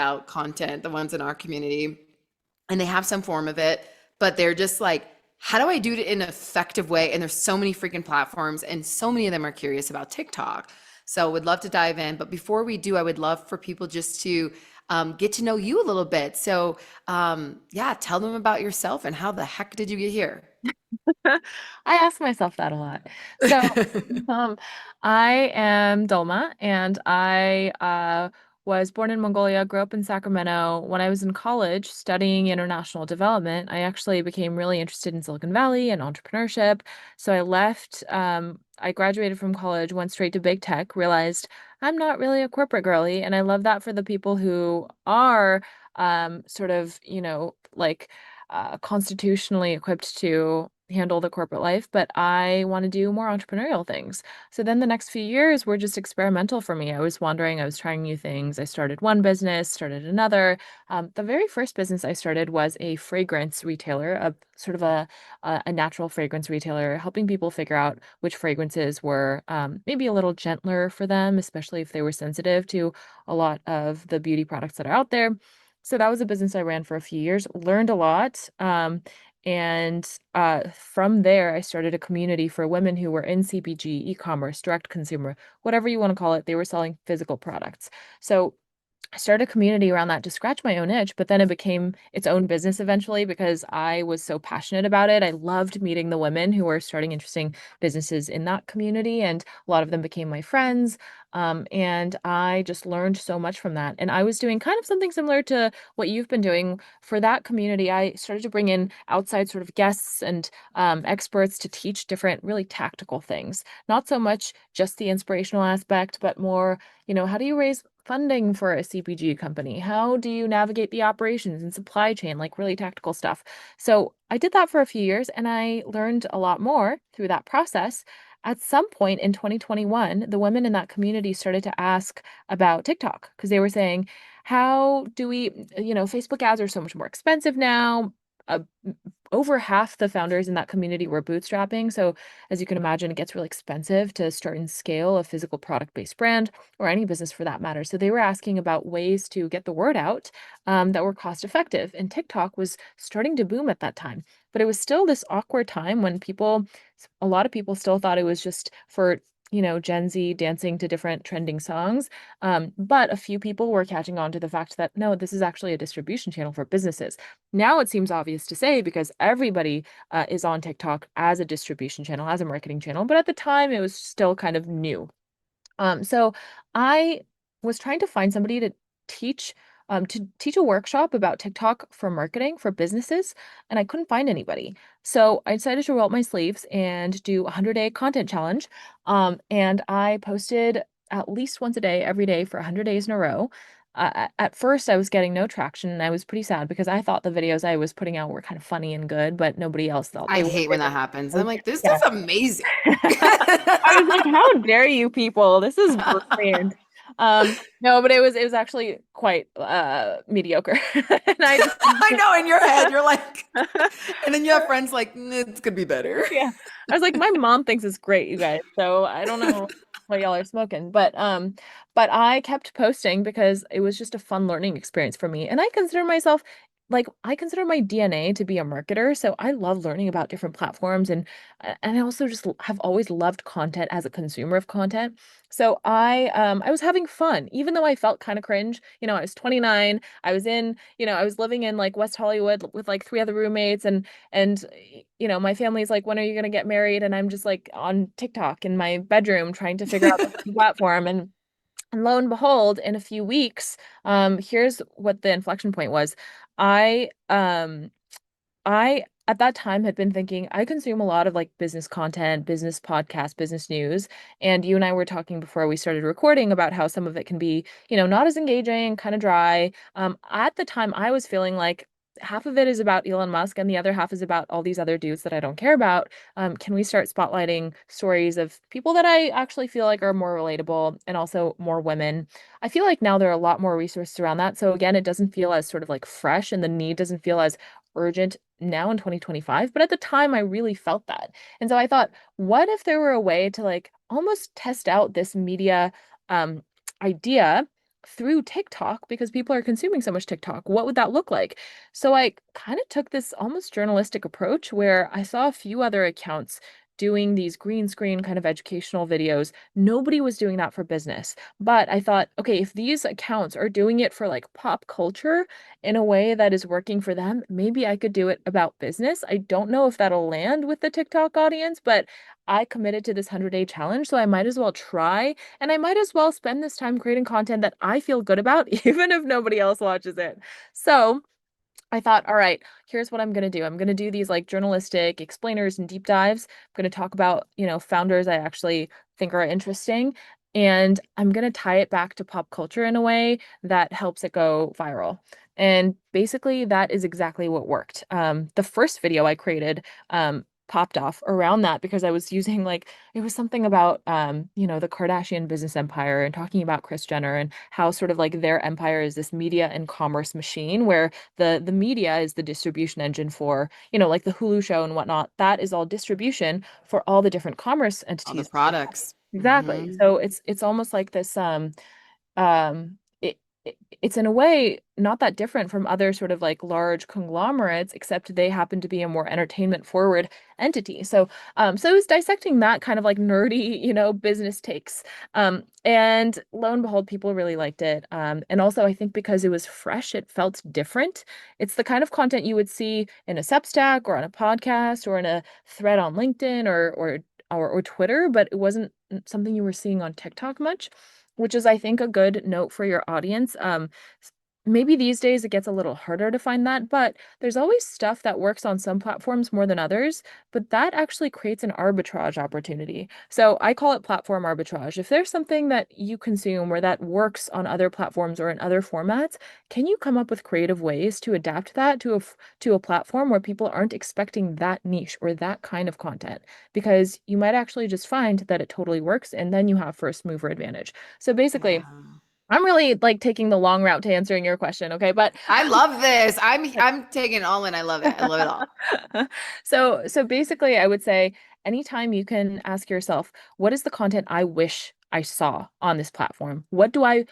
about content, the ones in our community, and they have some form of it, but they're just like, how do I do it in an effective way? And there's so many freaking platforms, and so many of them are curious about TikTok. So would love to dive in. But before we do, I would love for people just to get to know you a little bit. So yeah, tell them about yourself and how the heck did you get here? I ask myself that a lot. So, um, I am Dolma, and I was born in Mongolia, grew up in Sacramento. When I was in college studying international development, I actually became really interested in Silicon Valley and entrepreneurship. So I left, I graduated from college, went straight to big tech, realized I'm not really a corporate girly, and I love that for the people who are sort of, like constitutionally equipped to handle the corporate life, but I want to do more entrepreneurial things. So then the next few years were just experimental for me. I was wandering, I was trying new things. I started one business, started another. The very first business I started was a fragrance retailer, a sort of a natural fragrance retailer, helping people figure out which fragrances were maybe a little gentler for them, especially if they were sensitive to a lot of the beauty products that are out there. So that was a business I ran for a few years, learned a lot. And from there, I started a community for women who were in CPG, e-commerce, direct consumer, whatever you want to call it. They were selling physical products. So I started a community around that to scratch my own itch, but then it became its own business eventually because I was so passionate about it. I loved meeting the women who were starting interesting businesses in that community, and a lot of them became my friends. And I just learned so much from that. And I was doing kind of something similar to what you've been doing for that community. I started to bring in outside sort of guests and experts to teach different, really tactical things. Not so much just the inspirational aspect, but more, how do you raise funding for a CPG company? How do you navigate the operations and supply chain, like really tactical stuff? So I did that for a few years and I learned a lot more through that process. At some point in 2021, the women in that community started to ask about TikTok because they were saying, how do we, Facebook ads are so much more expensive now. Uh, Over half the founders in that community were bootstrapping. So, as you can imagine, it gets really expensive to start and scale a physical product based brand or any business for that matter. So, they were asking about ways to get the word out that were cost effective. And TikTok was starting to boom at that time. But it was still this awkward time when a lot of people still thought it was just for Gen Z dancing to different trending songs. But a few people were catching on to the fact that no, this is actually a distribution channel for businesses. Now it seems obvious to say because everybody is on TikTok as a distribution channel, as a marketing channel. But at the time, it was still kind of new. So I was trying to find somebody to teach a workshop about TikTok for marketing for businesses, and I couldn't find anybody. So I decided to roll up my sleeves and do a 100-day content challenge. And I posted at least once a day, every day for 100 days in a row. At first, I was getting no traction, and I was pretty sad because I thought the videos I was putting out were kind of funny and good, but nobody else thought I they were. hate when that happens. I I'm was, like, this yeah. is amazing. I was like, how dare you people? This is brilliant. No, but it was actually quite mediocre. And I just I know in your head, you're like, and then you have friends like, it could be better. yeah. I was like, my mom thinks it's great, you guys. So I don't know what y'all are smoking. But I kept posting because it was just a fun learning experience for me. And I consider my DNA to be a marketer. So I love learning about different platforms and I also just have always loved content as a consumer of content. So I was having fun, even though I felt kind of cringe. I was 29. I was living in like West Hollywood with like three other roommates and my family's like, when are you going to get married? And I'm just like on TikTok in my bedroom trying to figure out the platform. And lo and behold, in a few weeks, here's what the inflection point was. I, um, I at that time had been thinking I consume a lot of like business content, business podcasts, business news. And you and I were talking before we started recording about how some of it can be, not as engaging, kind of dry. At the time, I was feeling like half of it is about Elon Musk and the other half is about all these other dudes that I don't care about. Can we start spotlighting stories of people that I actually feel like are more relatable and also more women? I feel like now there are a lot more resources around that. So again, it doesn't feel as sort of like fresh and the need doesn't feel as urgent now in 2025, but at the time I really felt that. And so I thought, what if there were a way to like almost test out this media um idea through TikTok because people are consuming so much TikTok. What would that look like? So I kind of took this almost journalistic approach where I saw a few other accounts doing these green screen kind of educational videos. Nobody was doing that for business. But I thought, okay, if these accounts are doing it for like pop culture in a way that is working for them, maybe I could do it about business. I don't know if that'll land with the TikTok audience, but I committed to this 100-day challenge, so I might as well try. And I might as well spend this time creating content that I feel good about, even if nobody else watches it. So I thought, all right, here's what I'm going to do. I'm going to do these like journalistic explainers and deep dives. I'm going to talk about, founders I actually think are interesting. And I'm going to tie it back to pop culture in a way that helps it go viral. And basically, that is exactly what worked. The first video I created, popped off around that because I was using like it was something about the Kardashian business empire and talking about Kris Jenner and how sort of like their empire is this media and commerce machine where the media is the distribution engine for, like the Hulu show and whatnot. That is all distribution for all the different commerce All the entities. products. Exactly. Hmm. So it's almost like this it's in a way not that different from other sort of like large conglomerates, except they happen to be a more entertainment forward entity. So it was dissecting that kind of like nerdy, business takes. And lo and behold, people really liked it. And also I think because it was fresh, it felt different. It's the kind of content you would see in a Substack or on a podcast or in a thread on LinkedIn or Twitter, but it wasn't something you were seeing on TikTok much, which is, I think, a good note for your audience. Maybe these days it gets a little harder to find that, but there's always stuff that works on some platforms more than others, but that actually creates an arbitrage opportunity. So I call it platform arbitrage. If there's something that you consume or that works on other platforms or in other formats, can you come up with creative ways to adapt that to a platform where people aren't expecting that niche or that kind of content? Because you might actually just find that it totally works and then you have first mover advantage. So basically, Yeah. I'm really like taking the long route to answering your question, okay? But I love this. I'm taking it all in. I love it. I love it all. so basically I would say anytime you can ask yourself, what is the content I wish I saw on this platform? What do I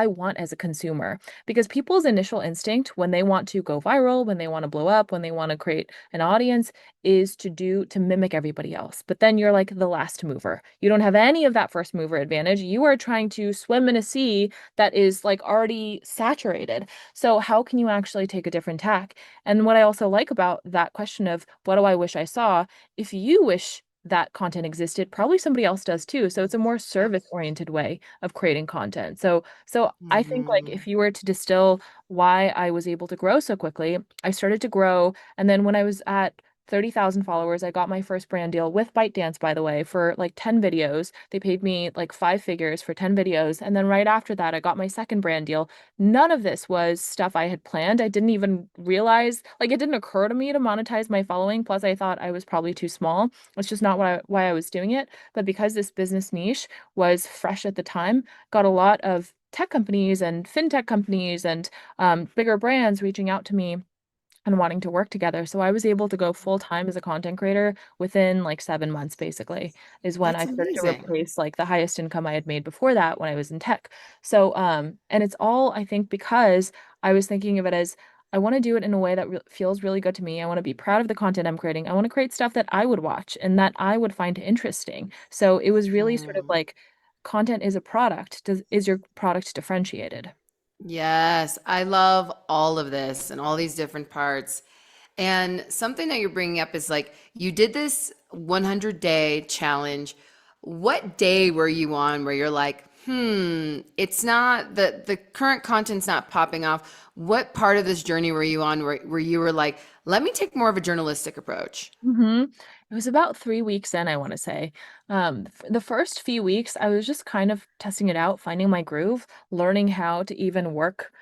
want as a consumer? Because people's initial instinct when they want to go viral, when they want to blow up, when they want to create an audience is to mimic everybody else. But then you're like the last mover. You don't have any of that first mover advantage. You are trying to swim in a sea that is like already saturated. So how can you actually take a different tack? And what I also like about that question of what do I wish I saw, if you wish that content existed, probably somebody else does too. So it's a more Yes. service-oriented way of creating content. So I think like Hmm. if you were to distill why I was able to grow so quickly, I started to grow, and then when I was at 30,000 followers, I got my first brand deal with ByteDance, by the way, for like 10 videos. They paid me like five figures for 10 videos. And then right after that, I got my second brand deal. None of this was stuff I had planned. I didn't even realize, like, it didn't occur to me to monetize my following. Plus, I thought I was probably too small. It's just not why I was doing it. But because this business niche was fresh at the time, got a lot of tech companies and fintech companies and bigger brands reaching out to me and wanting to work together. So I was able to go full time as a content creator within like 7 months, basically, is when I That's started to amazing. replace like the highest income I had made before that when I was in tech. So, and it's all, I think, because I was thinking of it as I want to do it in a way that feels really good to me. I want to be proud of the content I'm creating. I want to create stuff that I would watch and that I would find interesting. So it was really sort of Hmm. like content is a product. Is your product differentiated? Yes, I love all of this and all these different parts. And something that you're bringing up is like you did this 100-day challenge. What day were you on where you're like, it's not the current content's not popping off? What part of this journey were you on where you were like, let me take more of a journalistic approach? It was about 3 weeks in, I want to say. The first few weeks, I was just kind of testing it out, finding my groove, learning how to even work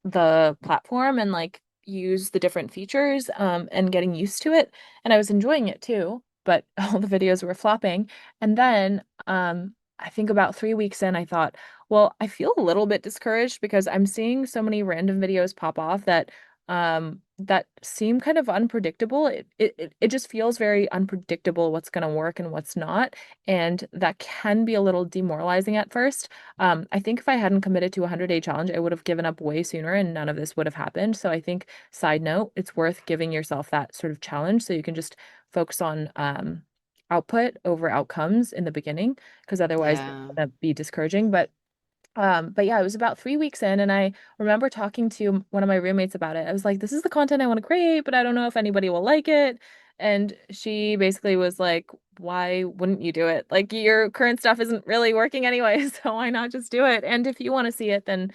the platform and like use the different features, and getting used to it. And I was enjoying it too, but all the videos were flopping. And then I think about 3 weeks in, I thought, well, I feel a little bit discouraged because I'm seeing so many random videos pop off that that seem kind of unpredictable. It just feels very unpredictable what's going to work and what's not. And that can be a little demoralizing at first. I think if I hadn't committed to a 100-day challenge, I would have given up way sooner and none of this would have happened. So I think, side note, it's worth giving yourself that sort of challenge so you can just focus on output over outcomes in the beginning, because otherwise it's Yeah. going to be discouraging. But yeah, it was about 3 weeks in, and I remember talking to one of my roommates about it. I was like, this is the content I want to create, but I don't know if anybody will like it. And she basically was like, why wouldn't you do it? Like, your current stuff isn't really working anyway, so why not just do it? And if you want to see it, then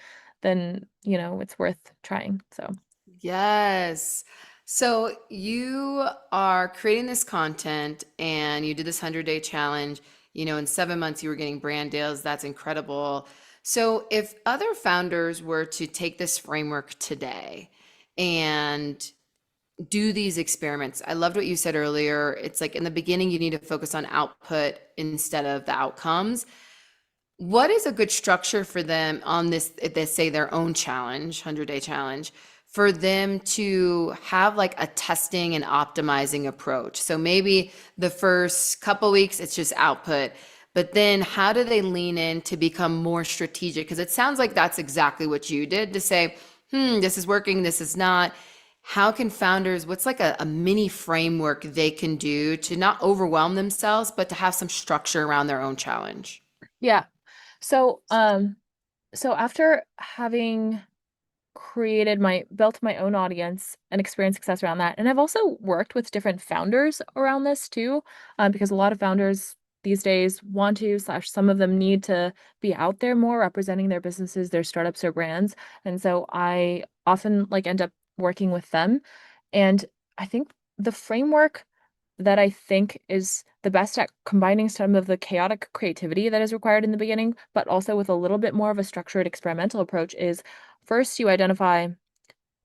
it's worth trying. So Yes. So you are creating this content and you did this 100-day challenge. In 7 months, you were getting brand deals. That's incredible. So if other founders were to take this framework today and do these experiments, I loved what you said earlier. It's like in the beginning, you need to focus on output instead of the outcomes. What is a good structure for them on this, if they say their own challenge, 100-day challenge, for them to have like a testing and optimizing approach? So maybe the first couple weeks, it's just output, but then how do they lean in to become more strategic? Because it sounds like that's exactly what you did, to say, this is working, this is not. How can founders, what's like a mini framework they can do to not overwhelm themselves, but to have some structure around their own challenge? yeah. So after having built my own audience and experienced success around that. And I've also worked with different founders around this too, because a lot of founders these days want to, slash, some of them need to be out there more representing their businesses, their startups or brands. And so I often like end up working with them. And I think the framework that I think is the best at combining some of the chaotic creativity that is required in the beginning, but also with a little bit more of a structured experimental approach is, first you identify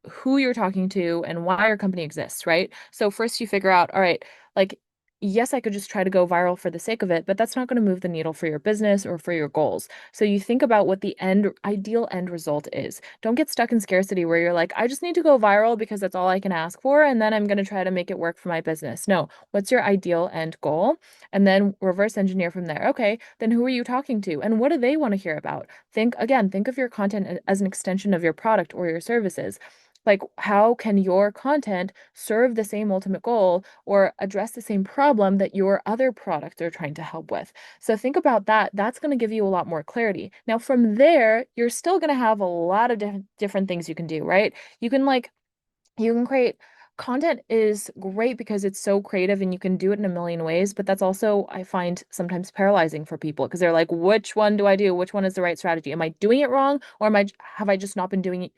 who you're talking to and why your company exists, right? So first you figure out, all right, like, yes, I could just try to go viral for the sake of it, but that's not going to move the needle for your business or for your goals. So you think about what the ideal end result is. Don't get stuck in scarcity where you're like, I just need to go viral because that's all I can ask for, and then I'm going to try to make it work for my business. No, what's your ideal end goal? And then reverse engineer from there. Okay, then who are you talking to? And what do they want to hear about? Think of your content as an extension of your product or your services. Like, how can your content serve the same ultimate goal or address the same problem that your other products are trying to help with? So think about that. That's going to give you a lot more clarity. Now, from there, you're still going to have a lot of different things you can do, right? You can you can create content is great because it's so creative and you can do it in a million ways, but that's also, I find, sometimes paralyzing for people because they're like, which one do I do? Which one is the right strategy? Am I doing it wrong, or have I just not been doing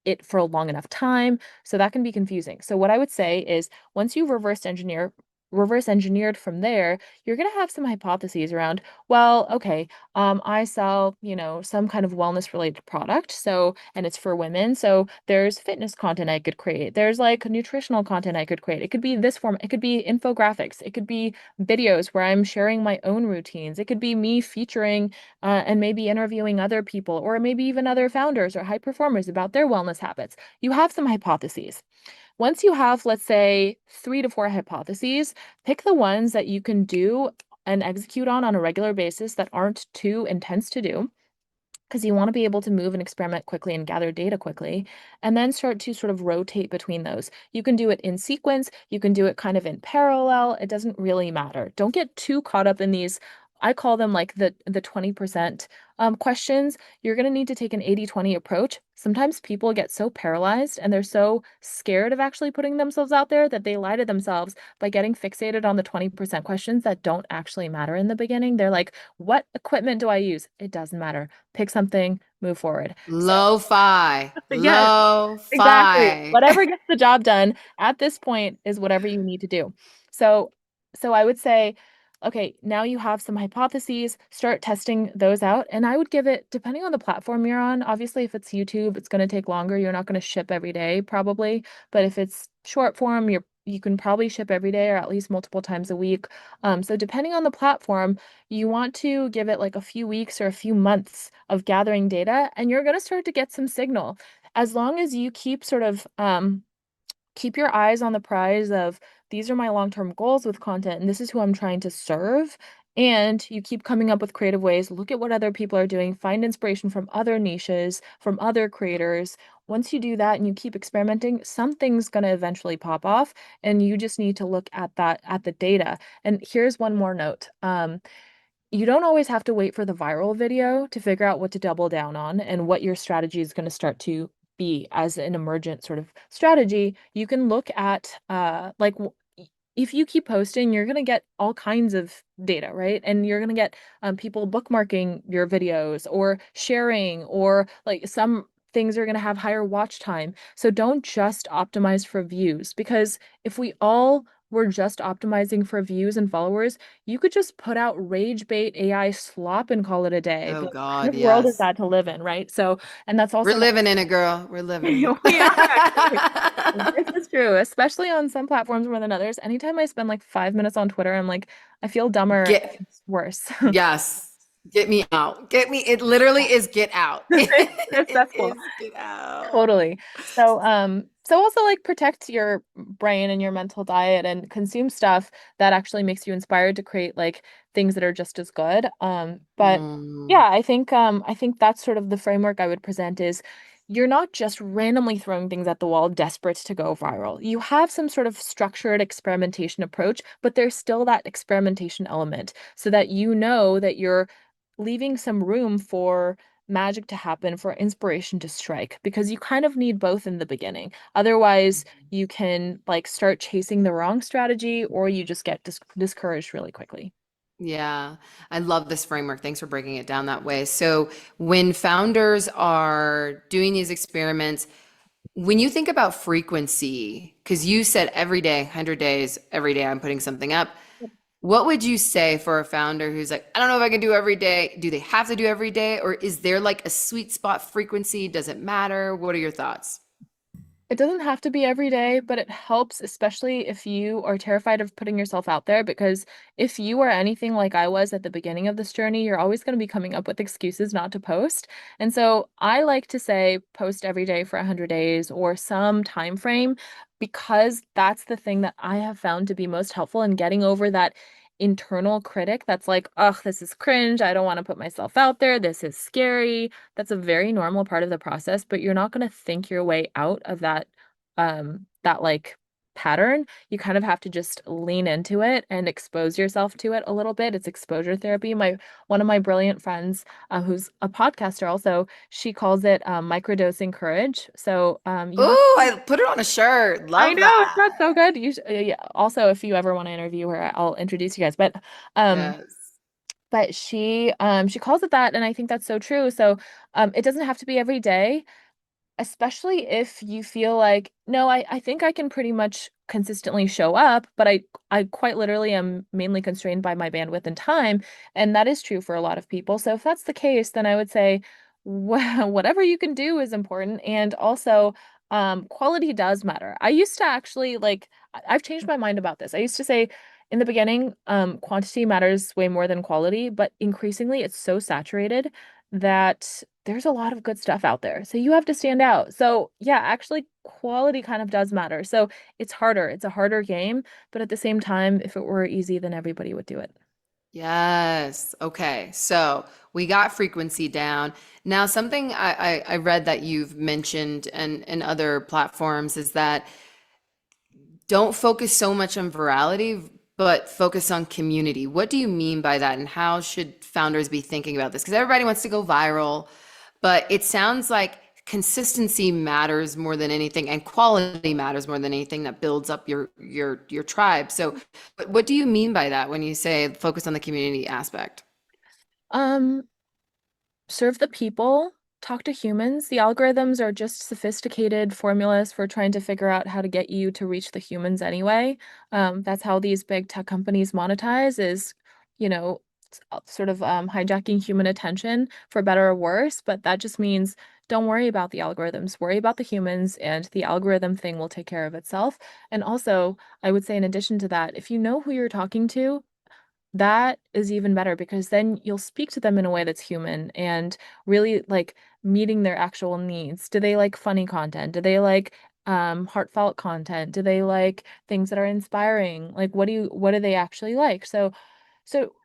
it for a long enough time? So that can be confusing. So what I would say is, once you've reverse engineered from there, you're going to have some hypotheses around, well, okay, I sell, some kind of wellness related product. So, and it's for women. So there's fitness content I could create. There's like nutritional content I could create. It could be this form. It could be infographics. It could be videos where I'm sharing my own routines. It could be me featuring and maybe interviewing other people, or maybe even other founders or high performers about their wellness habits. You have some hypotheses. Once you have, let's say, 3 to 4 hypotheses, pick the ones that you can do and execute on a regular basis that aren't too intense to do, because you want to be able to move and experiment quickly and gather data quickly, and then start to sort of rotate between those. You can do it in sequence, you can do it kind of in parallel. It doesn't really matter. Don't get too caught up in these. I call them like the 20% questions. You're going to need to take an 80-20 approach. Sometimes people get so paralyzed and they're so scared of actually putting themselves out there that they lie to themselves by getting fixated on the 20% questions that don't actually matter in the beginning. They're like, what equipment do I use? It doesn't matter. Pick something, move forward. So, Lo-fi, yes, exactly. lo-fi. Whatever gets the job done at this point is whatever you need to do. So, so I would say, okay, now you have some hypotheses, start testing those out. And I would give it, depending on the platform you're on, obviously, if it's YouTube, it's going to take longer. You're not going to ship every day, probably. But if it's short form, you can probably ship every day or at least multiple times a week. So depending on the platform, you want to give it like a few weeks or a few months of gathering data, and you're going to start to get some signal. as long as you keep sort of keep your eyes on the prize of these are my long-term goals with content and this is who I'm trying to serve. And you keep coming up with creative ways, look at what other people are doing, find inspiration from other niches, from other creators. Once you do that and you keep experimenting, something's going to eventually pop off. And you just need to look at that, at the data. And here's one more note. You don't always have to wait for the viral video to figure out what to double down on and what your strategy is going to start to be as an emergent sort of strategy. You can look at if you keep posting, you're going to get all kinds of data, right? And you're going to get people bookmarking your videos or sharing, or like some things are going to have higher watch time. So don't just optimize for views, because if we all were just optimizing for views and followers, you could just put out rage bait AI slop and call it a day. Oh But what God, kind of world is yes. that to live in, right? So, and that's We're also why living in it, girl. We're living in we are actually. it. This is true, especially on some platforms more than others. Anytime I spend like 5 minutes on Twitter, I'm like, I feel dumber. Get It's worse. Yes. Get me out. Get me. It literally is get out. It's It cesspool. is get out. Totally. So also like protect your brain and your mental diet and consume stuff that actually makes you inspired to create like things that are just as good. But Mm, yeah, I think that's sort of the framework I would present is you're not just randomly throwing things at the wall, desperate to go viral. You have some sort of structured experimentation approach, but there's still that experimentation element so that you know that you're leaving some room for magic to happen, for inspiration to strike, because you kind of need both in the beginning. Otherwise, you can like start chasing the wrong strategy or you just get discouraged really quickly. yeah, I love this framework. Thanks for breaking it down that way. So, when founders are doing these experiments, when you think about frequency, because you said every day, 100 days, every day I'm putting something up, what would you say for a founder who's like, I don't know if I can do every day? Do they have to do every day? Or is there like a sweet spot frequency? Does it matter? What are your thoughts? It doesn't have to be every day, but it helps, especially if you are terrified of putting yourself out there. Because if you are anything like I was at the beginning of this journey, you're always going to be coming up with excuses not to post. And so I like to say post every day for 100 days or some time frame, because that's the thing that I have found to be most helpful in getting over that internal critic that's like, oh, this is cringe. I don't want to put myself out there. This is scary. That's a very normal part of the process, but you're not going to think your way out of that like pattern. You kind of have to just lean into it and expose yourself to it a little bit. It's exposure therapy. My One of my brilliant friends, who's a podcaster also, she calls it microdosing courage. So you have Ooh, I put it on a shirt. I Love know it's that. not so good. Yeah. Also, if you ever want to interview her, I'll introduce you guys. Um, Yes. but she calls it that, and I think that's so true. So it doesn't have to be every day, especially if you feel like, no, I think I can pretty much consistently show up, but I quite literally am mainly constrained by my bandwidth and time, and that is true for a lot of people. So if that's the case, then I would say whatever you can do is important, and also quality does matter. I used to actually like I've changed my mind about this. I used to say in the beginning, quantity matters way more than quality, but increasingly it's so saturated that there's a lot of good stuff out there. So you have to stand out. So yeah, actually quality kind of does matter. So it's harder. It's a harder game, but at the same time, if it were easy, then everybody would do it. Yes. Okay. So we got frequency down. Now, something I read that you've mentioned and other platforms is that don't focus so much on virality, but focus on community. What do you mean by that? And how should founders be thinking about this? Because everybody wants to go viral, but it sounds like consistency matters more than anything, and quality matters more than anything that builds up your tribe. So, what do you mean by that when you say focus on the community aspect? Um, Serve the people, talk to humans. The algorithms are just sophisticated formulas for trying to figure out how to get you to reach the humans anyway. That's how these big tech companies monetize is, you know, sort of hijacking human attention for better or worse. But that just means don't worry about the algorithms, worry about the humans, and the algorithm thing will take care of itself. And also, I would say, in addition to that, if you know who you're talking to, that is even better because then you'll speak to them in a way that's human and really like meeting their actual needs? Do they like funny content? Do they like heartfelt content? Do they like things that are inspiring? Like what do they actually like? So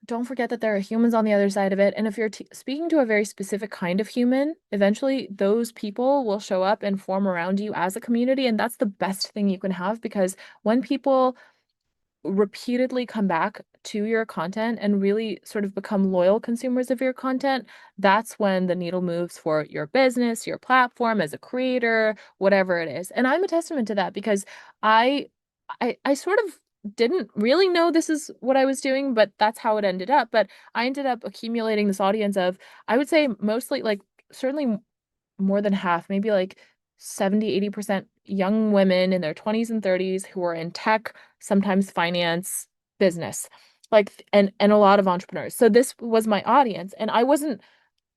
don't forget that there are humans on the other side of it. And if you're t speaking to a very specific kind of human, eventually those people will show up and form around you as a community. And that's the best thing you can have, because when people repeatedly come back to your content and really sort of become loyal consumers of your content, that's when the needle moves for your business, your platform as a creator, whatever it is. And I'm a testament to that, because I I sort of didn't really know this is what I was doing, but that's how it ended up. But I ended up accumulating this audience of, I would say mostly like certainly more than half, maybe like 70, 80% young women in their 20s and 30s who are in tech, sometimes finance, business, like, and a lot of entrepreneurs. So this was my audience. And I wasn't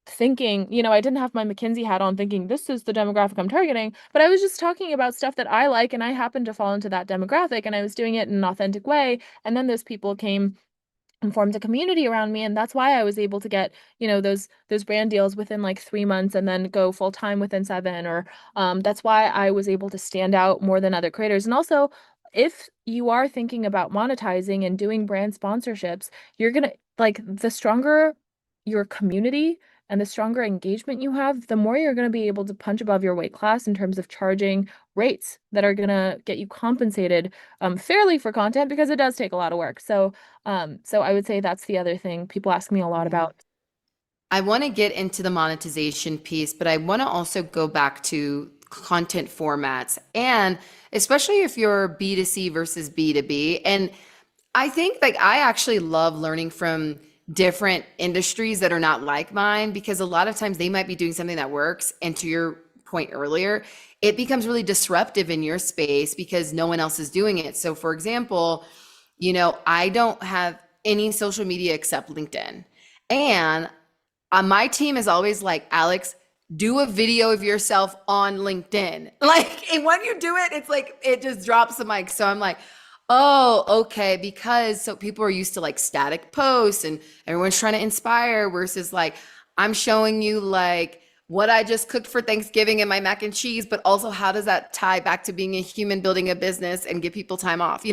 thinking, I didn't have my McKinsey hat on thinking this is the demographic I'm targeting, but I was just talking about stuff that I like, and I happened to fall into that demographic, and I was doing it in an authentic way. And then those people came and formed a community around me, and that's why I was able to get those brand deals within like 3 months and then go full time within 7. Or that's why I was able to stand out more than other creators. And also, if you are thinking about monetizing and doing brand sponsorships, you're gonna like the stronger your community and the stronger engagement you have, the more you're going to be able to punch above your weight class in terms of charging rates that are going to get you compensated fairly for content, because it does take a lot of work. So I would say that's the other thing people ask me a lot Yeah. about. I want to get into the monetization piece, but I want to also go back to content formats, and especially if you're B2C versus B2B. And I think like I actually love learning from different industries that are not like mine, because a lot of times they might be doing something that works. And to your point earlier, it becomes really disruptive in your space because no one else is doing it. So, for example, I don't have any social media except LinkedIn. And my team is always like, Alex, do a video of yourself on LinkedIn. Like, and when you do it, it's like it just drops the mic. So I'm like, oh, okay, because so people are used to like static posts and everyone's trying to inspire versus like I'm showing you like what I just cooked for Thanksgiving and my mac and cheese, but also how does that tie back to being a human building a business and give people time off,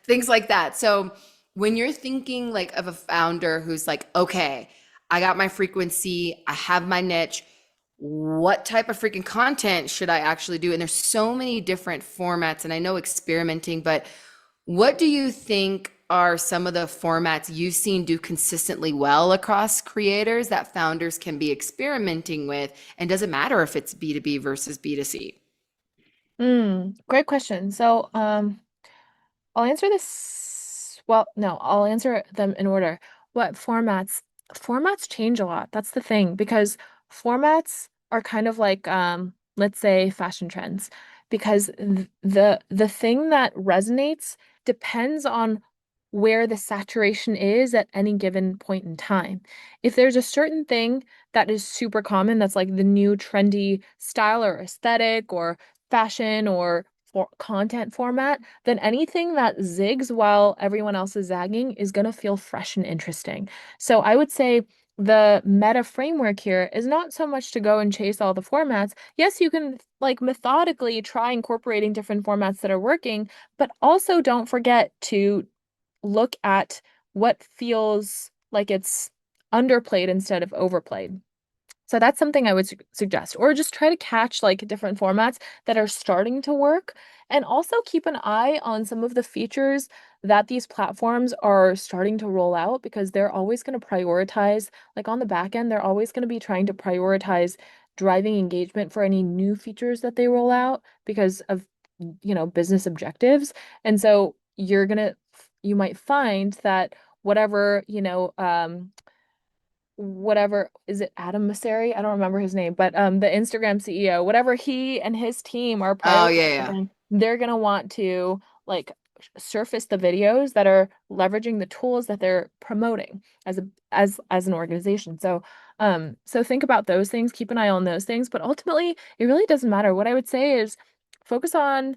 things like that. So when you're thinking like of a founder who's like, okay, I got my frequency, I have my niche, what type of freaking content should I actually do? And there's so many different formats, and I know experimenting, but what do you think are some of the formats you've seen do consistently well across creators that founders can be experimenting with? And does it matter if it's B2B versus B2C? Great question. So, I'll answer this. Well, no, I'll answer them in order. What formats? Formats change a lot. That's the thing, because formats are kind of like, let's say fashion trends, because the thing that resonates depends on where the saturation is at any given point in time. If there's a certain thing that is super common, that's like the new trendy style or aesthetic or fashion or for content format, then anything that zigs while everyone else is zagging is going to feel fresh and interesting. So I would say the meta framework here is not so much to go and chase all the formats. Yes, you can like methodically try incorporating different formats that are working, but also don't forget to look at what feels like it's underplayed instead of overplayed. So that's something I would suggest, or just try to catch like different formats that are starting to work, and also keep an eye on some of the features that these platforms are starting to roll out, because they're always going to prioritize, like on the back end, they're always going to be trying to prioritize driving engagement for any new features that they roll out because of, business objectives. And so you might find that whatever, whatever, is it Adam Mosseri? I don't remember his name, but the Instagram CEO, whatever he and his team are Oh, yeah, yeah. prioritizing, they're gonna want to like surface the videos that are leveraging the tools that they're promoting as an organization. So think about those things, keep an eye on those things, but ultimately it really doesn't matter. What I would say is focus on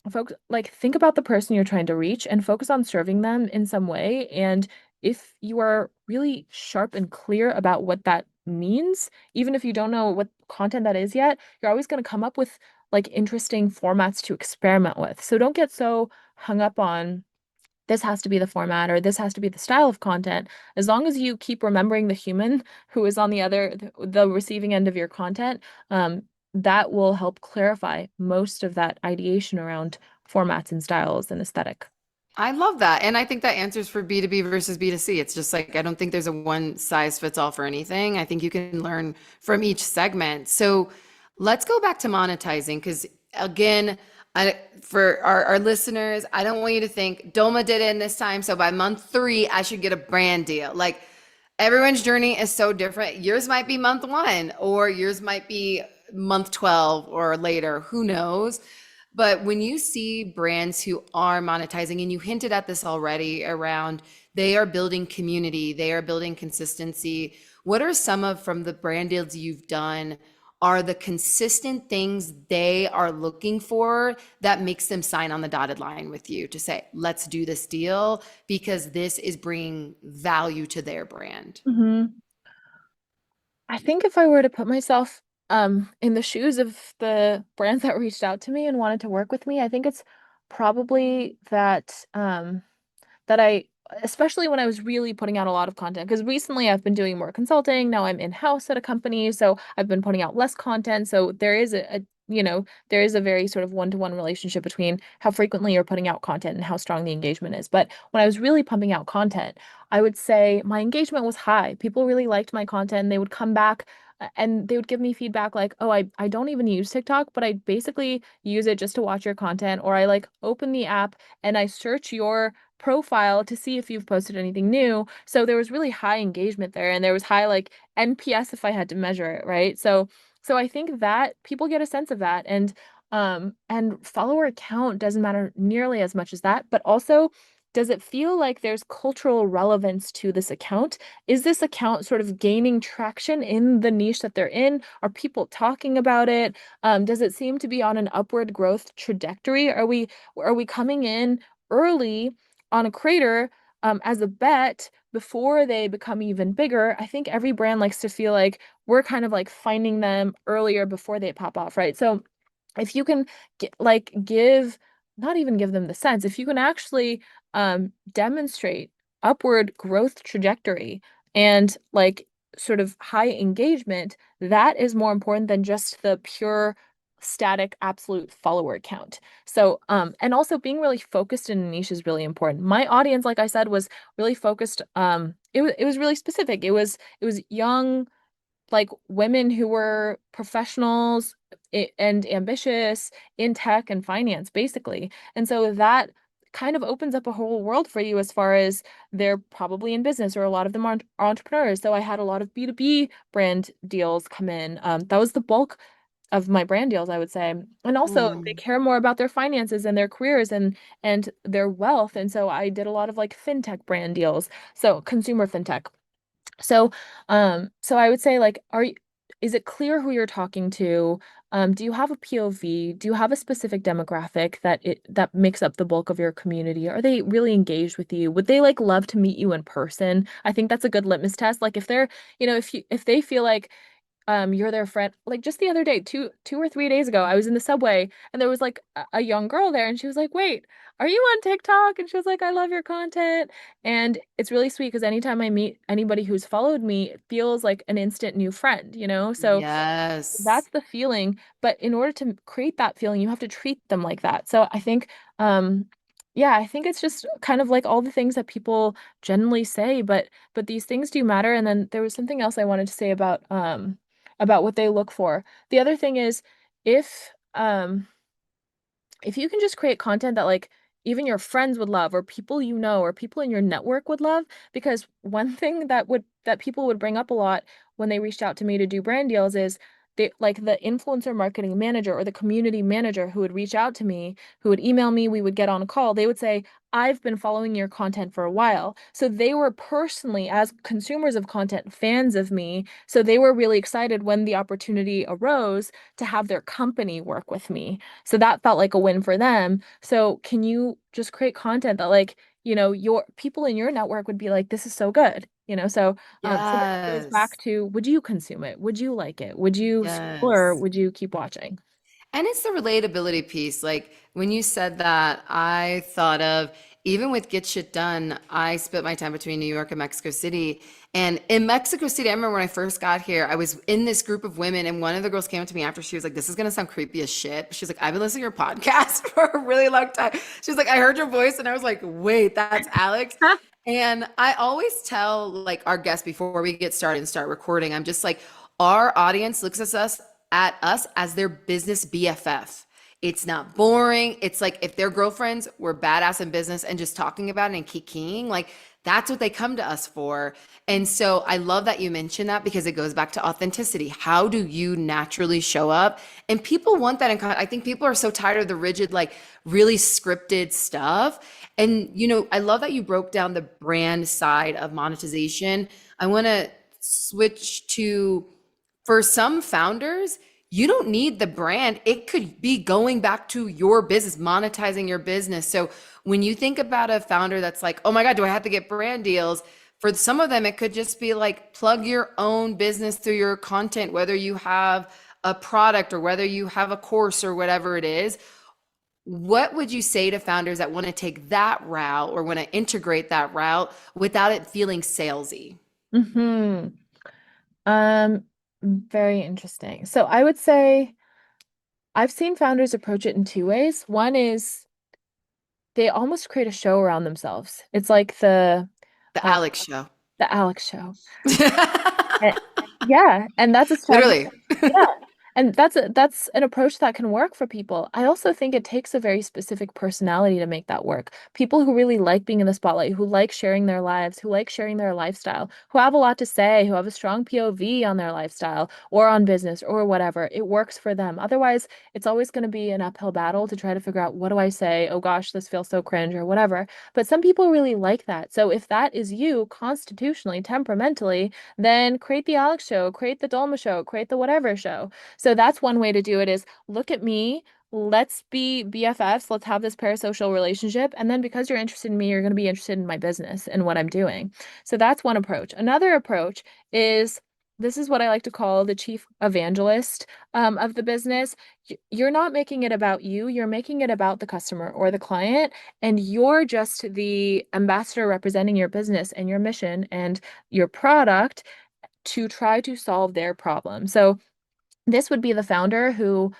focus like think about the person you're trying to reach and focus on serving them in some way. And if you are really sharp and clear about what that means, even if you don't know what content that is yet, you're always going to come up with like interesting formats to experiment with. So don't get so hung up on this has to be the format or this has to be the style of content. As long as you keep remembering the human who is on the receiving end of your content, that will help clarify most of that ideation around formats and styles and aesthetic. I love that. And I think that answers for B2B versus B2C. It's just like, I don't think there's a one size fits all for anything. I think you can learn from each segment. So let's go back to monetizing because, again, for our listeners, I don't want you to think Dolma did it in this time. So by month 3, I should get a brand deal. Like everyone's journey is so different. Yours might be month 1, or yours might be month 12 or later. Who knows? But when you see brands who are monetizing, and you hinted at this already around they are building community, they are building consistency. What are some of from the brand deals you've done are the consistent things they are looking for that makes them sign on the dotted line with you to say, let's do this deal because this is bringing value to their brand? Hmm. I think if I were to put myself in the shoes of the brands that reached out to me and wanted to work with me, I think it's probably that I, especially when I was really putting out a lot of content, because recently I've been doing more consulting. Now I'm in-house at a company, so I've been putting out less content. So there is there is a very sort of one-to-one relationship between how frequently you're putting out content and how strong the engagement is. But when I was really pumping out content, I would say my engagement was high. People really liked my content and they would come back and they would give me feedback like, oh, I don't even use TikTok, but I basically use it just to watch your content, or I like open the app and I search your profile to see if you've posted anything new. So there was really high engagement there and there was high like NPS if I had to measure it, right? So I think that people get a sense of that, and follower count doesn't matter nearly as much as that, but also does it feel like there's cultural relevance to this account? Is this account sort of gaining traction in the niche that they're in? Are people talking about it? Does it seem to be on an upward growth trajectory? Are we coming in early on a creator as a bet before they become even bigger? I think every brand likes to feel like we're kind of like finding them earlier before they pop off, right? So if you can give, not even give them the sense, if you can actually demonstrate upward growth trajectory and like sort of high engagement, that is more important than just the pure static absolute follower count. So, and also being really focused in a niche is really important. My audience, like I said, was really focused. It was really specific. It was young, like women who were professionals and ambitious in tech and finance, basically. And so that kind of opens up a whole world for you as far as they're probably in business, or a lot of them are entrepreneurs. So I had a lot of B2B brand deals come in. That was the bulk of my brand deals, I would say. And also they Mm. care more about their finances and their careers and their wealth. And so I did a lot of like fintech brand deals. So consumer fintech. So, so I would say like, is it clear who you're talking to? Do you have a POV? Do you have a specific demographic that makes up the bulk of your community? Are they really engaged with you? Would they like love to meet you in person? I think that's a good litmus test. Like if they're, if they feel like you're their friend. Like just the other day, two or 3 days ago, I was in the subway and there was like a young girl there and she was like, "Wait, are you on TikTok?" And she was like, "I love your content." And it's really sweet because anytime I meet anybody who's followed me, it feels like an instant new friend, you know? So Yes. that's the feeling. But in order to create that feeling, you have to treat them like that. So I think yeah, I think it's just kind of like all the things that people generally say, but these things do matter. And then there was something else I wanted to say about what they look for. The other thing is if if you can just create content that like even your friends would love, or people you know, or people in your network would love, because one thing that people would bring up a lot when they reached out to me to do brand deals is they like the influencer marketing manager or the community manager who would reach out to me, who would email me, we would get on a call. They would say, "I've been following your content for a while." So they were personally, as consumers of content, fans of me. So they were really excited when the opportunity arose to have their company work with me. So that felt like a win for them. So can you just create content that like, your people in your network would be like, "This is so good." So that goes back Yes. to, would you consume it? Would you like it? Would you scroll or Yes. would you keep watching? And it's the relatability piece. Like when you said that, I thought of even with Get Shit Done, I split my time between New York and Mexico City. And in Mexico City, I remember when I first got here, I was in this group of women, and one of the girls came up to me after. She was like, "This is gonna sound creepy as shit." She's like, "I've been listening to your podcast for a really long time." She was like, "I heard your voice," and I was like, "Wait, that's Alex." And I always tell like our guests before we get started and start recording, I'm just like, our audience looks at us as their business BFF. It's not boring. It's like if their girlfriends were badass in business and just talking about it and kikiing, like that's what they come to us for. And so I love that you mentioned that because it goes back to authenticity. How do you naturally show up? And people want that I think people are so tired of the rigid, like really scripted stuff. And I love that you broke down the brand side of monetization. I want to switch to, for some founders, you don't need the brand. It could be going back to your business, monetizing your business. So when you think about a founder that's like, oh my God, do I have to get brand deals? For some of them, it could just be like plug your own business through your content, whether you have a product or whether you have a course or whatever it is. What would you say to founders that want to take that route or want to integrate that route without it feeling salesy? Hmm. Um, Very interesting. So I would say I've seen founders approach it in two ways. One is they almost create a show around themselves. It's like The uh, Alex show. the Alex show. Eh, Yeah, and that's a strategy. Literally. Yeah. And that's an approach that can work for people. I also think it takes a very specific personality to make that work. People who really like being in the spotlight, who like sharing their lives, who like sharing their lifestyle, who have a lot to say, who have a strong POV on their lifestyle or on business or whatever, it works for them. Otherwise, it's always going to be an uphill battle to try to figure out, what do I say? Oh gosh, this feels so cringe or whatever. But some people really like that. So if that is you constitutionally, temperamentally, then create the Alex show, create the Dolma show, create the whatever show. So that's one way to do it, is look at me. Let's be BFFs. Let's have this parasocial relationship. And then because you're interested in me, you're going to be interested in my business and what I'm doing. So that's one approach. Another approach is, this is what I like to call the chief evangelist of the business. You're not making it about you. You're making it about the customer or the client. And you're just the ambassador representing your business and your mission and your product to try to solve their problem. So this would be the founder who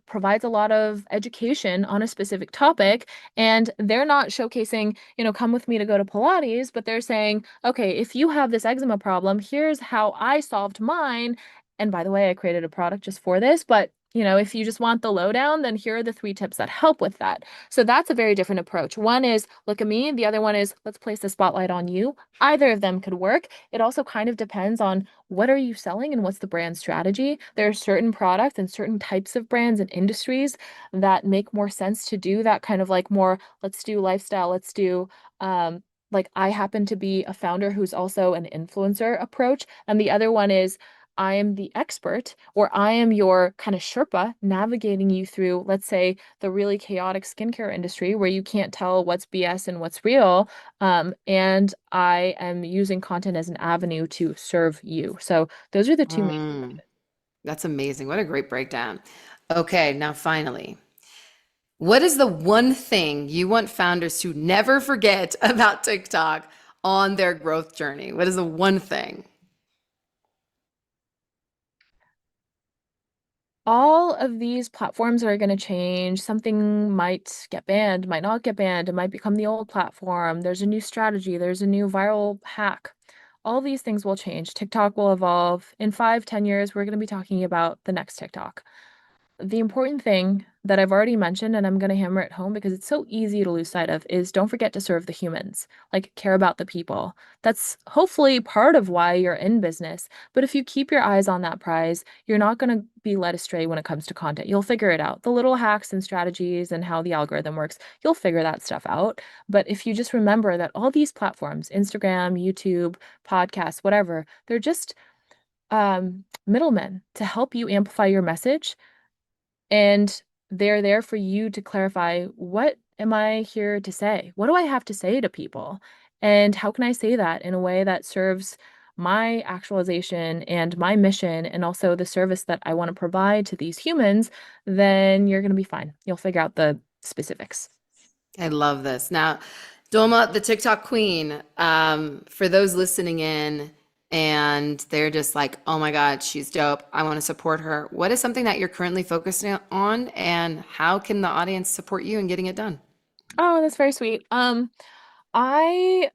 provides a lot of education on a specific topic, and they're not showcasing, come with me to go to Pilates, but they're saying, okay, if you have this eczema problem, here's how I solved mine. And by the way, I created a product just for this, but if you just want the lowdown, then here are the 3 tips that help with that. So that's a very different approach. One is look at me. The other one is let's place the spotlight on you. Either of them could work. It also kind of depends on what are you selling and what's the brand strategy. There are certain products and certain types of brands and industries that make more sense to do that kind of like more, let's do lifestyle, let's do like I happen to be a founder who's also an influencer approach. And the other one is I am the expert, or I am your kind of Sherpa navigating you through, let's say, the really chaotic skincare industry where you can't tell what's BS and what's real. And I am using content as an avenue to serve you. So those are the two main. Mm, that's amazing. What a great breakdown. Okay, now finally, what is the one thing you want founders to never forget about TikTok on their growth journey? What is the one thing? All of these platforms are going to change. Something might get banned, might not get banned. It might become the old platform. There's a new strategy. There's a new viral hack. All these things will change. TikTok will evolve. In 5, 10 years, we're going to be talking about the next TikTok. The important thing that I've already mentioned, and I'm going to hammer it home because it's so easy to lose sight of, is don't forget to serve the humans, like care about the people. That's hopefully part of why you're in business. But if you keep your eyes on that prize, you're not going to be led astray when it comes to content. You'll figure it out. The little hacks and strategies and how the algorithm works, you'll figure that stuff out. But if you just remember that all these platforms, Instagram, YouTube, podcasts, whatever, they're just middlemen to help you amplify your message, and they're there for you to clarify, what am I here to say? What do I have to say to people? And how can I say that in a way that serves my actualization and my mission and also the service that I want to provide to these humans, then you're going to be fine. You'll figure out the specifics. I love this. Now, Dolma, the TikTok queen, for those listening in and they're just like, oh my God, she's dope. I want to support her. What is something that you're currently focusing on, and how can the audience support you in getting it done? Oh, that's very sweet. I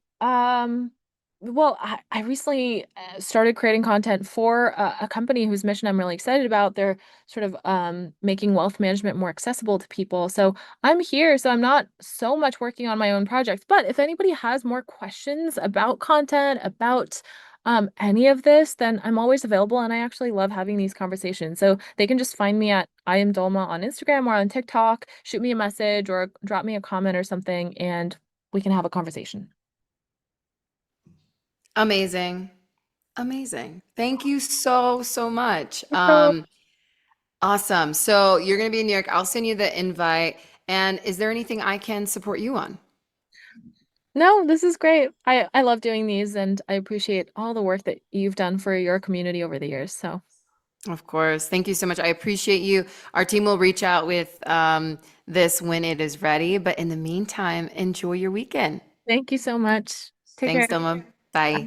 well, I recently started creating content for a company whose mission I'm really excited about. They're sort of making wealth management more accessible to people. So I'm here, so I'm not so much working on my own projects. But if anybody has more questions about content, about any of this, then I'm always available, and I actually love having these conversations. So they can just find me at I am Dolma on Instagram or on TikTok, shoot me a message or drop me a comment or something, and we can have a conversation. Amazing. Amazing. Thank you so, so much. So, Awesome. So you're going to be in New York. I'll send you the invite. And is there anything I can support you on? no, this is great. I love doing these, and I appreciate all the work that you've done for your community over the years. So, Of course. Thank you so much. I appreciate you. Our team will reach out with this when it is ready. But in the meantime, enjoy your weekend. thank you so much. Take care. Thanks, Dulma. Bye. Bye.